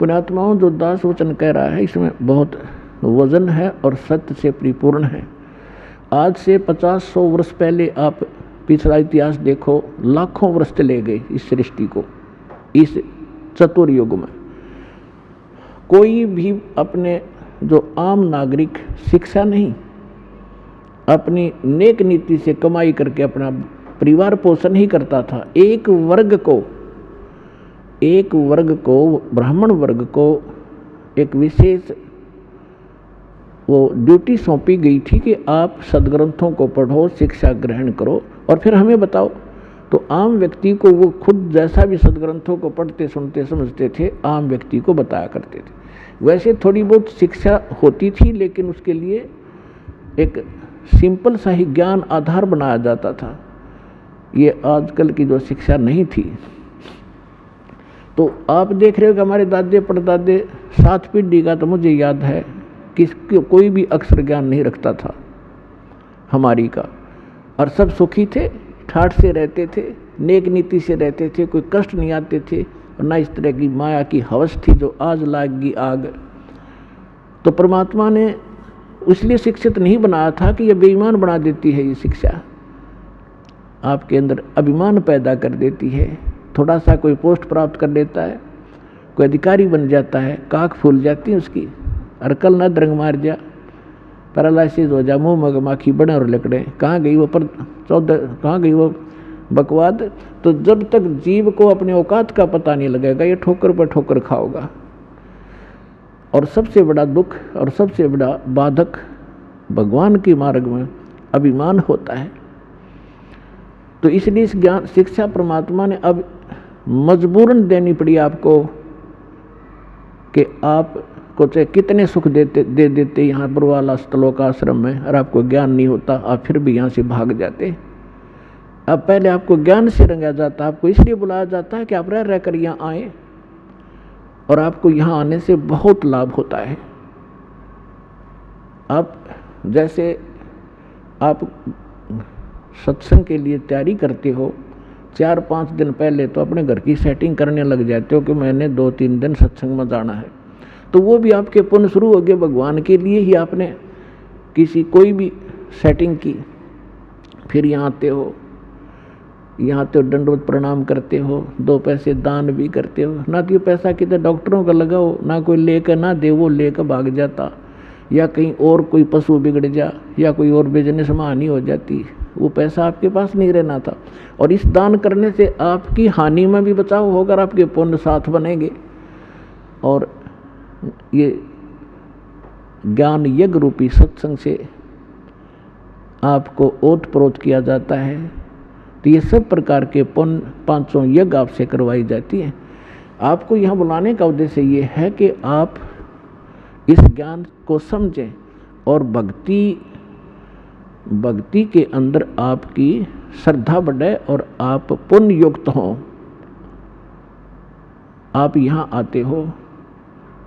पुण्यात्माओं, जो दास वचन कह रहा है इसमें बहुत वजन है और सत्य से परिपूर्ण है। आज से 50-100 वर्ष पहले आप पिछला इतिहास देखो, लाखों वर्ष चले गए इस सृष्टि को, इस चतुर युग में। कोई भी अपने जो आम नागरिक शिक्षा नहीं, अपनी नेक नीति से कमाई करके अपना परिवार पोषण ही करता था। एक वर्ग को ब्राह्मण वर्ग को एक विशेष वो ड्यूटी सौंपी गई थी कि आप सदग्रंथों को पढ़ो, शिक्षा ग्रहण करो और फिर हमें बताओ। तो आम व्यक्ति को वो खुद जैसा भी सदग्रंथों को पढ़ते सुनते समझते थे, आम व्यक्ति को बताया करते थे। वैसे थोड़ी बहुत शिक्षा होती थी, लेकिन उसके लिए एक सिंपल सा ही ज्ञान आधार बनाया जाता था। ये आजकल की जो शिक्षा नहीं थी। तो आप देख रहे हो कि हमारे दादे परदादे 7 पीढ़ी का तो मुझे याद है कि कोई भी अक्षर ज्ञान नहीं रखता था हमारी का, और सब सुखी थे, ठाठ से रहते थे, नेक नीति से रहते थे, कोई कष्ट नहीं आते थे, और ना इस तरह की माया की हवस थी जो आज लागी आग। तो परमात्मा ने इसलिए शिक्षित नहीं बनाया था कि यह बेईमान बना देती है। ये शिक्षा आपके अंदर अभिमान पैदा कर देती है। थोड़ा सा कोई पोस्ट प्राप्त कर लेता है, कोई अधिकारी बन जाता है, काख फूल जाती है उसकी, अरकल न द्रंग मार जा, पैरालाइसिस हो जा, मुँह मगमाखी बड़े और लकड़े, कहाँ गई वो बकवाद। तो जब तक जीव को अपने औकात का पता नहीं लगेगा, ये ठोकर पर ठोकर खाओगा। और सबसे बड़ा दुख और सबसे बड़ा बाधक भगवान के मार्ग में अभिमान होता है। तो इसलिए इस ज्ञान शिक्षा परमात्मा ने अब मजबूरन देनी पड़ी आपको कि आपको चाहे कितने सुख दे देते यहाँ पर वाला स्थलों आश्रम में, और आपको ज्ञान नहीं होता, आप फिर भी यहाँ से भाग जाते। अब पहले आपको ज्ञान से रंगा जाता, आपको इसलिए बुलाया जाता है कि आप रह कर यहाँ आए, और आपको यहाँ आने से बहुत लाभ होता है। आप जैसे आप सत्संग के लिए तैयारी करते हो, 4-5 दिन पहले तो अपने घर की सेटिंग करने लग जाते हो कि मैंने 2-3 दिन सत्संग में जाना है। तो वो भी आपके पुण्य शुरू हो गए, भगवान के लिए ही आपने किसी कोई भी सेटिंग की। फिर यहाँ आते हो दंडवत प्रणाम करते हो, 2 पैसे दान भी करते हो। ना तो ये पैसा कितने डॉक्टरों का लगाओ, ना कोई लेकर ना दे, वो लेकर भाग जाता, या कहीं और कोई पशु बिगड़ जा, या कोई और बिजनेस में हानि हो जाती, वो पैसा आपके पास नहीं रहना था। और इस दान करने से आपकी हानि में भी बचाव होगा, आपके पुण्य साथ बनेंगे। और ये ज्ञान यज्ञ रूपी सत्संग से आपको ओत प्रोत किया जाता है। तो ये सब प्रकार के पुण्य 500 यज्ञ आपसे करवाई जाती है। आपको यहाँ बुलाने का उद्देश्य ये है कि आप इस ज्ञान को समझें और भक्ति के अंदर आपकी श्रद्धा बढ़े और आप पुण्य युक्त हों। आप यहाँ आते हो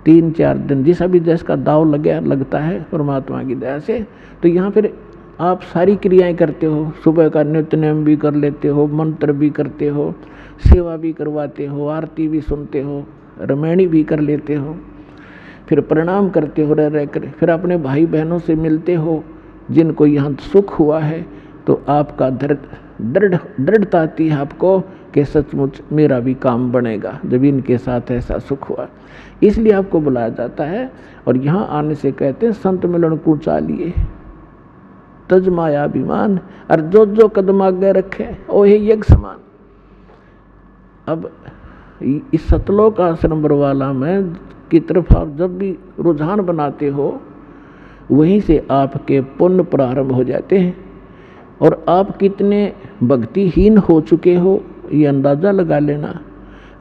3-4 दिन, जिस अभी जैस का दाव लगता है परमात्मा की दया से, तो यहाँ फिर आप सारी क्रियाएं करते हो। सुबह का नित्य नेम भी कर लेते हो, मंत्र भी करते हो, सेवा भी करवाते हो, आरती भी सुनते हो, रमैणी भी कर लेते हो, फिर प्रणाम करते हो रह कर, फिर अपने भाई बहनों से मिलते हो जिनको यहाँ सुख हुआ है। तो आपका दृढ़ता आती है आपको कि सचमुच मेरा भी काम बनेगा जब इनके साथ ऐसा सुख हुआ। इसलिए आपको बुलाया जाता है। और यहाँ आने से कहते हैं संत मिलन को चालिए तज माया अभिमान, और जो कदम आगे रखे ओहे यज्ञ समान। अब इस सतलोक आश्रम बरवाला में की तरफ आप जब भी रुझान बनाते हो, वहीं से आपके पुण्य प्रारंभ हो जाते हैं। और आप कितने भक्तिहीन हो चुके हो ये अंदाज़ा लगा लेना।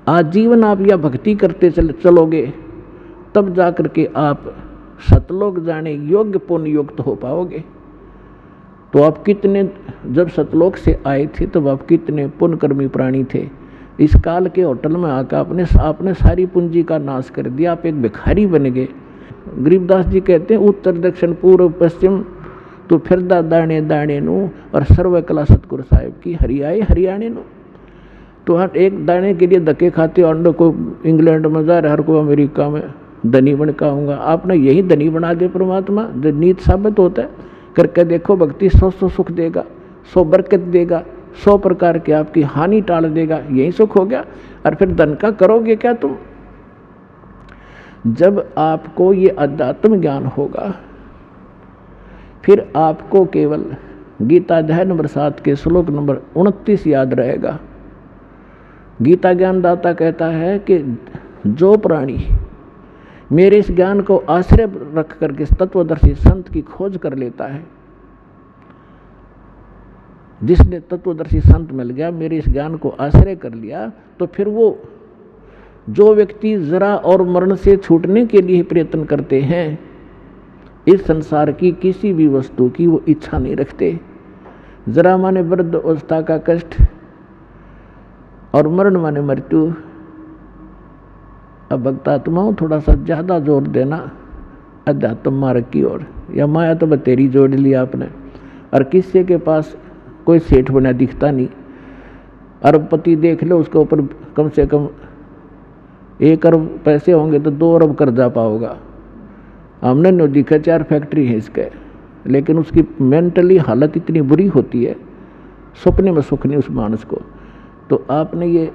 आजीवन आप यह भक्ति करते चलोगे, तब जा कर के आप सतलोक जाने योग्य पुण्य युक्त हो पाओगे। तो आप कितने, जब सतलोक से आए थे तब आप कितने पुण्यकर्मी प्राणी थे। इस काल के होटल में आकर आपने सारी पूंजी का नाश कर दिया, आप एक भिखारी बन गए। गरीबदास जी कहते हैं उत्तर दक्षिण पूर्व पश्चिम तो फिरदा दाणे दाणे नू, और सर्व कला सतगुरु साहिब की हरियाए हरियाणे नू। तो हर एक दाने के लिए धक्के खाते हो, अंडों को इंग्लैंड में जा रहा है, हर को अमेरिका में धनी बन का आऊँगा। आपने यही धनी बना दे परमात्मा, जो नीत साबित होता है। करके देखो भक्ति 100 सुख देगा, 100 बरकत देगा, 100 प्रकार की आपकी हानि टाल देगा, यही सुख हो गया। और फिर धन का करोगे क्या तुम? जब आपको ये अध्यात्म ज्ञान होगा, फिर आपको केवल गीता अध्याय नंबर 7 के श्लोक नंबर 29 याद रहेगा। गीता ज्ञानदाता कहता है कि जो प्राणी मेरे इस ज्ञान को आश्रय रख करके तत्वदर्शी संत की खोज कर लेता है, जिसने तत्वदर्शी संत मिल गया, मेरे इस ज्ञान को आश्रय कर लिया, तो फिर वो जो व्यक्ति जरा और मरण से छूटने के लिए प्रयत्न करते हैं, इस संसार की किसी भी वस्तु की वो इच्छा नहीं रखते। जरा माने वृद्ध अवस्था का कष्ट और मरण माने मृत्यु। अब भक्तात्माओं थोड़ा सा ज़्यादा जोर देना अध्यात्म मार्ग की ओर। या माया तो बतेरी जोड़ ली आपने, और किसी के पास कोई सेठ बना दिखता नहीं। अरबपति देख लो, उसके ऊपर कम से कम 1 अरब पैसे होंगे तो 2 अरब कर्जा पाओगा। हमने नो दिखा 4 फैक्ट्री है इसके, लेकिन उसकी मेंटली हालत इतनी बुरी होती है, सपने में सुख नहीं उस मानस को। तो आपने ये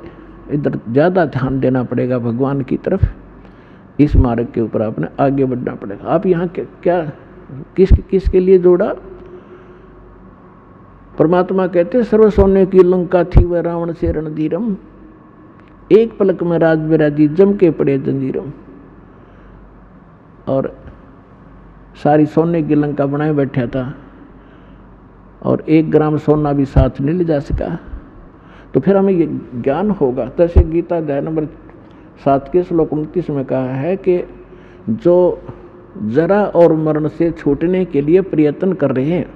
इधर ज़्यादा ध्यान देना पड़ेगा भगवान की तरफ, इस मार्ग के ऊपर आपने आगे बढ़ना पड़ेगा। आप यहाँ क्या किसके लिए जोड़ा? परमात्मा कहते सर्व सोने की लंका थी वह रावण से रणधीरम, एक पलक में राज विराजी जम के पड़े जंजीरम। और सारी सोने की लंका बनाए बैठा था और 1 ग्राम सोना भी साथ नहीं ले जा सका। तो फिर हमें ये ज्ञान होगा। तैसे गीता अध्याय नंबर 7 के श्लोक 29 में कहा है कि जो जरा और मरण से छूटने के लिए प्रयत्न कर रहे हैं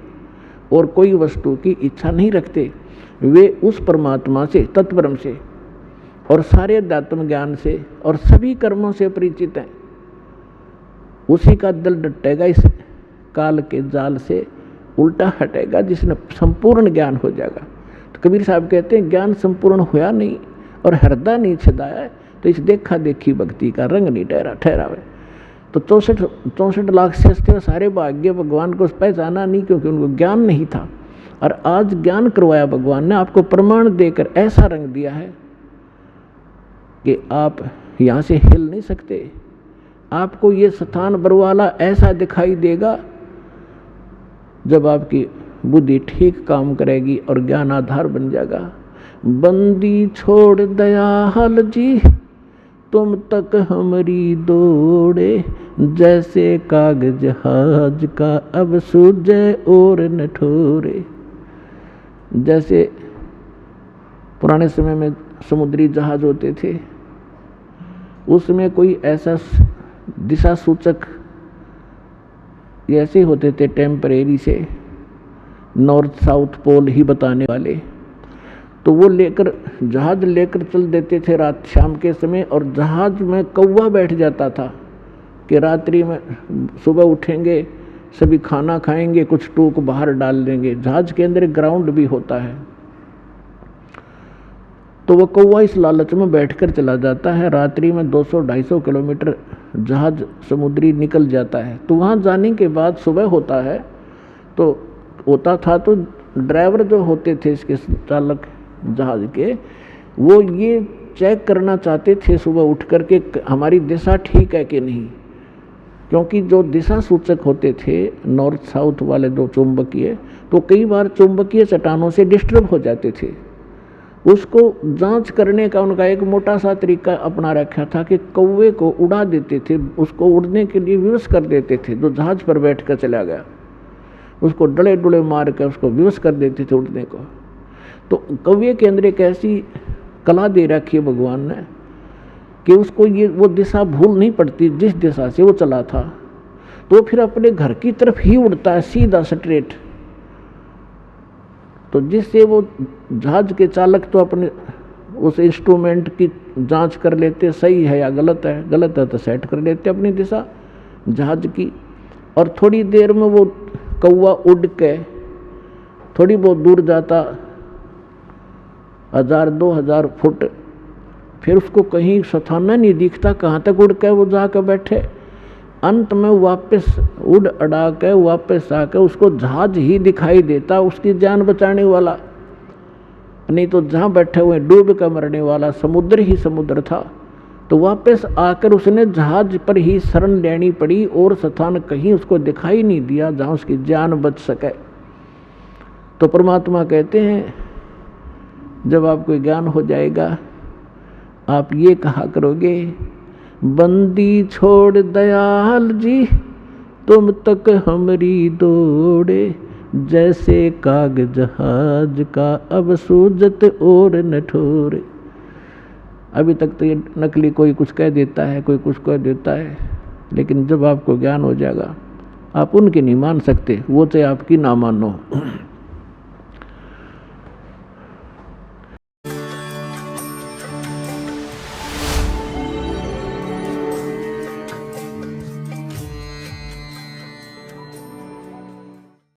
और कोई वस्तु की इच्छा नहीं रखते, वे उस परमात्मा से, तत्परम से और सारे अध्यात्म ज्ञान से और सभी कर्मों से परिचित हैं। उसी का दिल डटेगा इस काल के जाल से, उल्टा हटेगा, जिसने संपूर्ण ज्ञान हो जाएगा। तो कबीर साहब कहते हैं ज्ञान संपूर्ण हुआ नहीं और हृदय नहीं छदाया, तो इस देखा देखी भक्ति का रंग नहीं ठहरावे। तो 64 लाख से सारे भाग्य भगवान को पहचाना नहीं, क्योंकि उनको ज्ञान नहीं था। और आज ज्ञान करवाया भगवान ने, आपको प्रमाण देकर ऐसा रंग दिया है कि आप यहाँ से हिल नहीं सकते। आपको ये स्थान बरवाला ऐसा दिखाई देगा जब आपकी बुद्धि ठीक काम करेगी और ज्ञान आधार बन जाएगा। बंदी छोड़ दयाल जी तुम तक हमारी दौड़े, जैसे कागज जहाज का अब सूझे और न ठोरे। जैसे पुराने समय में समुद्री जहाज होते थे, उसमें कोई ऐसा दिशा सूचक ऐसे होते थे टेम्परेरी से, नॉर्थ साउथ पोल ही बताने वाले, तो वो लेकर जहाज लेकर चल देते थे रात शाम के समय। और जहाज में कौवा बैठ जाता था कि रात्रि में सुबह उठेंगे, सभी खाना खाएंगे, कुछ टूक बाहर डाल देंगे। जहाज के अंदर ग्राउंड भी होता है, तो वो कौवा इस लालच में बैठकर चला जाता है। रात्रि में 200-250 किलोमीटर जहाज समुद्री निकल जाता है। तो वहाँ जाने के बाद सुबह होता है, तो होता था तो ड्राइवर जो होते थे इसके चालक जहाज के, वो ये चेक करना चाहते थे सुबह उठ कर के हमारी दिशा ठीक है कि नहीं, क्योंकि जो दिशा सूचक होते थे नॉर्थ साउथ वाले दो चुंबकीय, तो कई बार चुंबकीय चट्टानों से डिस्टर्ब हो जाते थे। उसको जांच करने का उनका एक मोटा सा तरीका अपना रखा था कि कौवे को उड़ा देते थे, उसको उड़ने के लिए विवश कर देते थे। जो जहाज पर बैठ कर चला गया उसको डले डुले मार कर उसको विवश कर देते थे उड़ने को। तो कौवे के अंदर एक ऐसी कला दे रखी है भगवान ने कि उसको ये वो दिशा भूल नहीं पड़ती जिस दिशा से वो चला था, तो फिर अपने घर की तरफ ही उड़ता है सीधा स्ट्रेट। तो जिससे वो जहाज के चालक तो अपने उस इंस्ट्रूमेंट की जांच कर लेते सही है या गलत है, गलत है तो सेट कर लेते अपनी दिशा जहाज की। और थोड़ी देर में वो कौवा उड़ के थोड़ी बहुत दूर जाता 1000 2000 फुट, फिर उसको कहीं सथाना नहीं दिखता, कहाँ तक उड़ के वो जाकर बैठे। अंत में वापस उड़ अड़ा के वापस आकर उसको जहाज ही दिखाई देता, उसकी जान बचाने वाला, नहीं तो जहाँ बैठे हुए डूब कर मरने वाला समुद्र ही समुद्र था। तो वापस आकर उसने जहाज पर ही शरण लेनी पड़ी और स्थान कहीं उसको दिखाई नहीं दिया जहाँ उसकी जान बच सके। तो परमात्मा कहते हैं जब आपको ज्ञान हो जाएगा आप ये कहा करोगे, बंदी छोड़ दयाल जी तुम तक हमरी दौड़े, जैसे काग जहाज का अब सूजत और न ठोरे। अभी तक तो ये नकली कोई कुछ कह देता है, कोई कुछ कह देता है, लेकिन जब आपको ज्ञान हो जाएगा आप उनकी नहीं मान सकते, वो चाहे आपकी ना मानो।